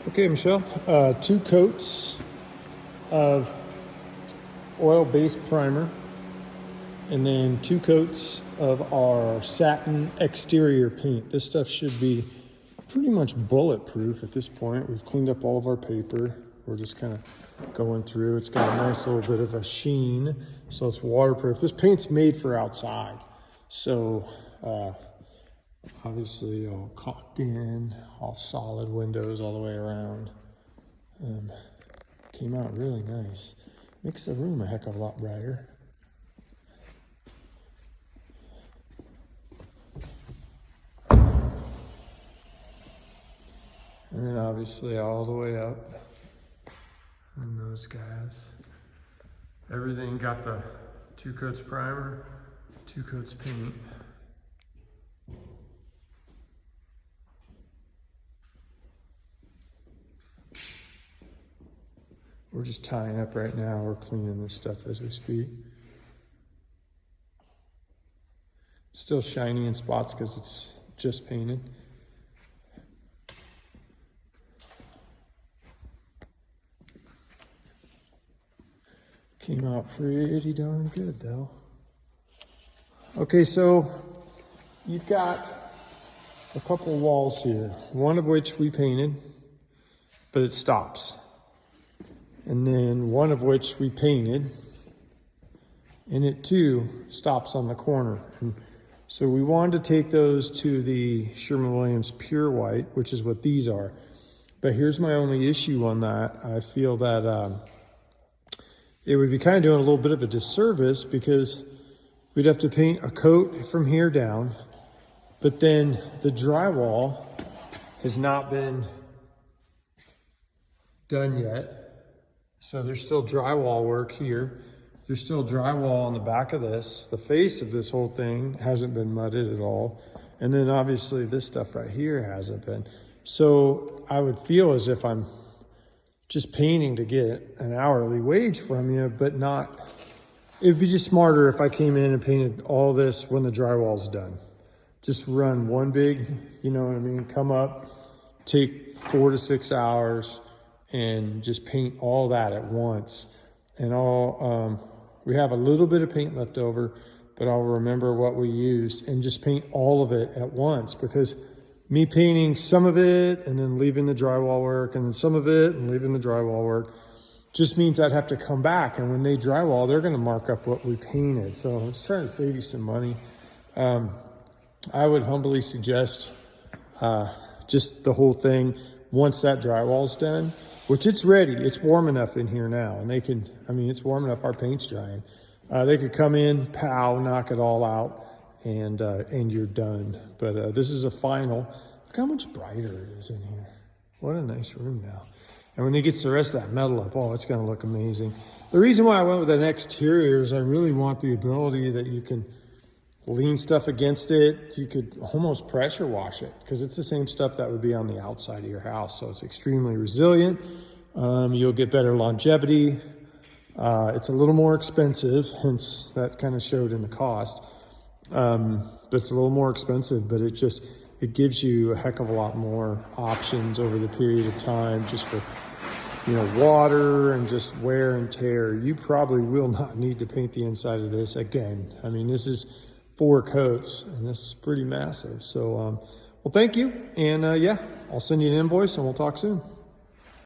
Okay, Michelle, 2 coats of oil-based primer, and then 2 coats of our satin exterior paint. This stuff should be pretty much bulletproof at this point. We've cleaned up all of our paper. We're just kind of going through. It's got a nice little bit of a sheen, so it's waterproof. This paint's made for outside, so obviously all caulked in, all solid windows all the way around. Came out really nice. Makes the room a heck of a lot brighter. And then obviously all the way up on those guys. Everything got the 2 coats primer, 2 coats paint. We're just tying up right now. We're cleaning this stuff as we speak. Still shiny in spots because it's just painted. Came out pretty darn good though. Okay, so you've got a couple walls here, one of which we painted, but it stops. And then one of which we painted, and it too stops on the corner. And so we wanted to take those to the Sherwin-Williams Pure White, which is what these are. But here's my only issue on that. I feel that it would be kind of doing a little bit of a disservice because we'd have to paint a coat from here down, but then the drywall has not been done yet. So there's still drywall work here. There's still drywall on the back of this. The face of this whole thing hasn't been mudded at all. And then obviously this stuff right here hasn't been. So I would feel as if I'm just painting to get an hourly wage from you, but not, it'd be just smarter if I came in and painted all this when the drywall's done. Just run one big, you know what I mean? Come up, take 4 to 6 hours, and just paint all that at once. And we have a little bit of paint left over, but I'll remember what we used and just paint all of it at once, because me painting some of it and then leaving the drywall work and then some of it and leaving the drywall work just means I'd have to come back. And when they drywall, they're gonna mark up what we painted. So I'm just trying to save you some money. I would humbly suggest just the whole thing once that drywall's done, which it's ready. It's warm enough in here now, and they can, I mean, it's warm enough, our paint's drying. They could come in, pow, knock it all out, and you're done. But this is a final. Look how much brighter it is in here. What a nice room now. And when they get the rest of that metal up, oh, it's gonna look amazing. The reason why I went with an exterior is I really want the ability that you can lean stuff against it. You could almost pressure wash it because it's the same stuff that would be on the outside of your house. So it's extremely resilient. You'll get better longevity. It's a little more expensive, hence that kind of showed in the cost. But it's a little more expensive, but it gives you a heck of a lot more options over the period of time, just for, you know, water and just wear and tear. You probably will not need to paint the inside of this again. I mean, this is 4 coats, and this is pretty massive. So, well, thank you. And yeah, I'll send you an invoice and we'll talk soon.